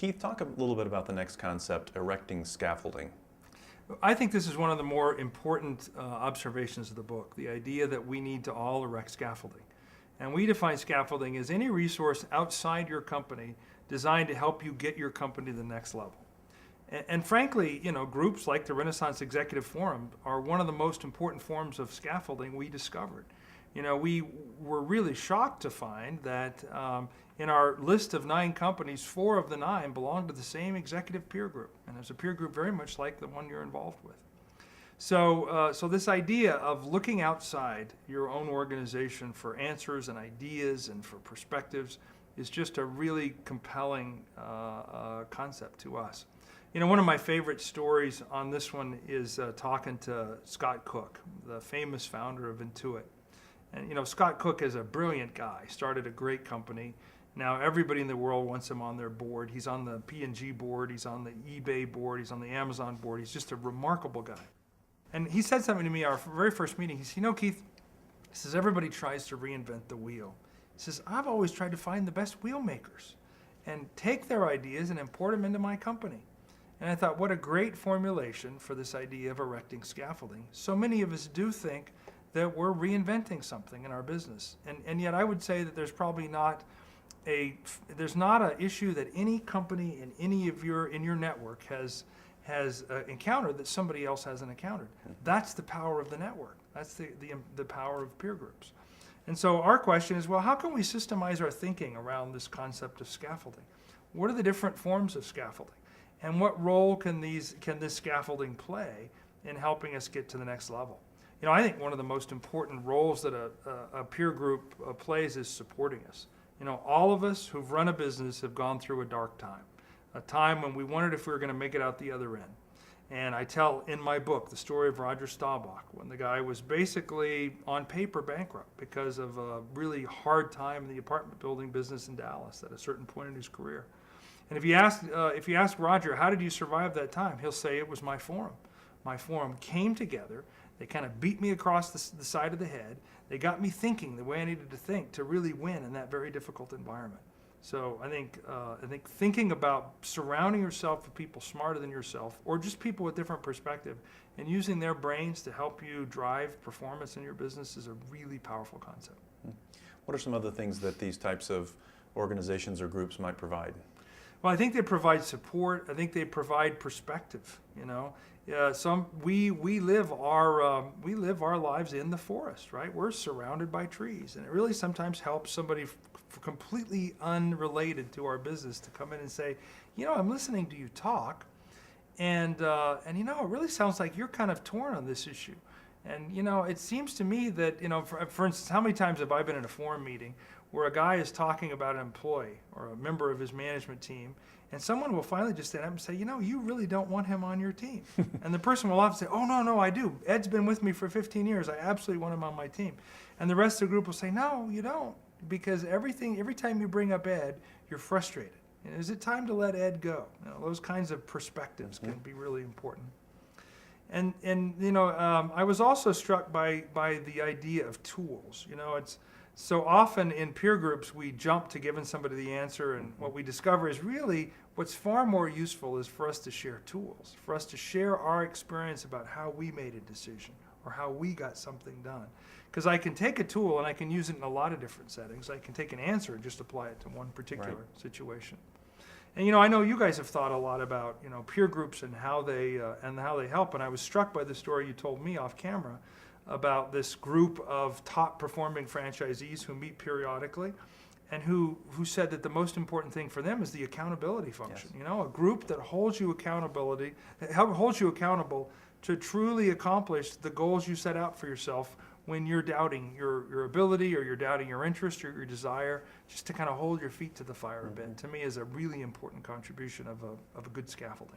Keith, talk a little bit about the next concept, erecting scaffolding. I think this is one of the more important observations of the book, the idea that we need to all erect scaffolding. And we define scaffolding as any resource outside your company designed to help you get your company to the next level. And frankly, groups like the Renaissance Executive Forum are one of the most important forms of scaffolding we discovered. We were really shocked to find that in our list of 9 companies, 4 of the 9 belong to the same executive peer group. And there's a peer group very much like the one you're involved with. So this idea of looking outside your own organization for answers and ideas and for perspectives is just a really compelling concept to us. One of my favorite stories on this one is talking to Scott Cook, the famous founder of Intuit. And Scott Cook is a brilliant guy, started a great company. Now everybody in the world wants him on their board. He's on the P&G board, he's on the eBay board, he's on the Amazon board. He's just a remarkable guy. And he said something to me our very first meeting. He said, Keith, he says, everybody tries to reinvent the wheel. He says, I've always tried to find the best wheel makers and take their ideas and import them into my company. And I thought, what a great formulation for this idea of erecting scaffolding. So many of us do think that we're reinventing something in our business. And yet I would say that there's probably not an issue that any company in your network has encountered that somebody else hasn't encountered. That's the power of the network. That's the power of peer groups. And so our question is, well, how can we systemize our thinking around this concept of scaffolding? What are the different forms of scaffolding? And what role can this scaffolding play in helping us get to the next level? I think one of the most important roles that a peer group plays is supporting us. All of us who've run a business have gone through a dark time, a time when we wondered if we were going to make it out the other end. And I tell in my book the story of Roger Staubach, when the guy was basically on paper bankrupt because of a really hard time in the apartment building business in Dallas at a certain point in his career. And if you ask Roger, how did you survive that time? He'll say, it was my forum. My forum came together. They kind of beat me across the side of the head. They got me thinking the way I needed to think to really win in that very difficult environment. So I think thinking about surrounding yourself with people smarter than yourself, or just people with different perspective, and using their brains to help you drive performance in your business is a really powerful concept. What are some other things that these types of organizations or groups might provide? Well, I think they provide support. I think they provide perspective. We live our lives in the forest, right? We're surrounded by trees, and it really sometimes helps somebody completely unrelated to our business to come in and say, I'm listening to you talk, and it really sounds like you're kind of torn on this issue. And it seems to me that for instance, how many times have I been in a forum meeting where a guy is talking about an employee or a member of his management team, and someone will finally just stand up and say, you really don't want him on your team. And the person will often say, oh, no, I do. Ed's been with me for 15 years. I absolutely want him on my team. And the rest of the group will say, no, you don't, because every time you bring up Ed, you're frustrated. Is it time to let Ed go? Those kinds of perspectives can be really important. And I was also struck by the idea of tools. It's so often in peer groups we jump to giving somebody the answer, and what we discover is really what's far more useful is for us to share tools, for us to share our experience about how we made a decision or how we got something done. Because I can take a tool and I can use it in a lot of different settings. I can take an answer and just apply it to one particular situation. And I know you guys have thought a lot about peer groups and how they help. And I was struck by the story you told me off camera about this group of top performing franchisees who meet periodically, and who said that the most important thing for them is the accountability function. Yes. A group that holds you accountable to truly accomplish the goals you set out for yourself when you're doubting your ability, or you're doubting your interest or your desire, just to kind of hold your feet to the fire a bit, to me is a really important contribution of a good scaffolding.